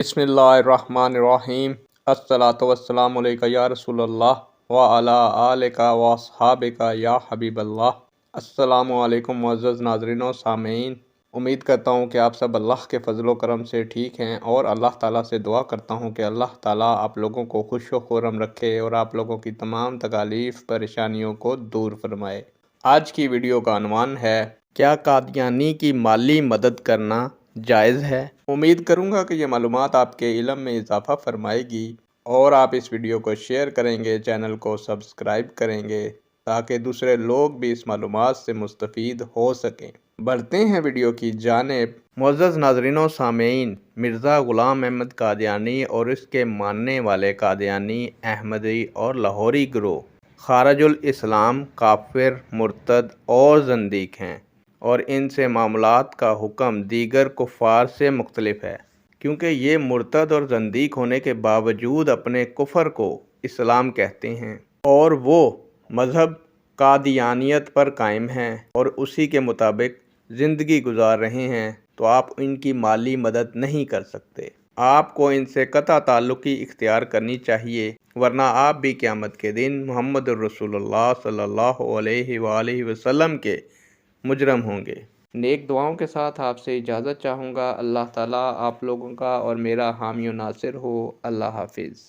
बिस्मिल्लाहिर्रहमानिर्रहीम। अस्सलातु वस्सलामु अलैका या रसूलल्लाह व अला आलिका व अस्हाबिका या हबीबल्लाह। अस्सलामु अलैकुम मुअज़्ज़ज़ नाज़रीन व सामीन। उम्मीद करता हूँ कि आप सब अल्लाह के फ़ज़ल व करम से ठीक हैं और अल्लाह ताला से दुआ करता हूँ कि अल्लाह ताला आप लोगों को खुश व खुर्रम रखे और आप लोगों की तमाम तकालीफ़ परेशानियों को दूर फरमाए। आज की वीडियो का अनवान है, क्या कादियानी की माली मदद करना जायज़ है। उम्मीद करूँगा कि ये मालूमात आपके इल्म में इजाफ़ा फरमाएगी और आप इस वीडियो को शेयर करेंगे, चैनल को सब्सक्राइब करेंगे ताकि दूसरे लोग भी इस मालूमात से मुस्तफ़ीद हो सकें। बढ़ते हैं वीडियो की जानिब। मुअज़्ज़ज़ नाज़रीन व सामीन, मिर्ज़ा ग़ुलाम अहमद कादियानी और इसके मानने वाले कादियानी, अहमदी और लाहौरी गिरोह खारजुल इस्लाम, काफिर, मुर्तद और ज़ंदीक हैं और इनसे मामलात का हुक्म दीगर कुफ़ार से मुख्तलिफ है, क्योंकि ये मुर्तद और ज़ंदीक होने के बावजूद अपने कुफ़र को इस्लाम कहते हैं और वो मज़हब कादियानियत पर कायम हैं और उसी के मुताबिक ज़िंदगी गुजार रहे हैं, तो आप इनकी माली मदद नहीं कर सकते। आपको इनसे कतई ताल्लुक़ी इख्तियार करनी चाहिए, वरना आप भी क़यामत के दिन मुहम्मदुर रसूलुल्लाह सल्लल्लाहु अलैहि वसल्लम के मुजरम होंगे। नेक दुआओं के साथ आपसे इजाज़त चाहूँगा। अल्लाह ताला आप लोगों का और मेरा हामी व नासिर हो। अल्लाह हाफिज़।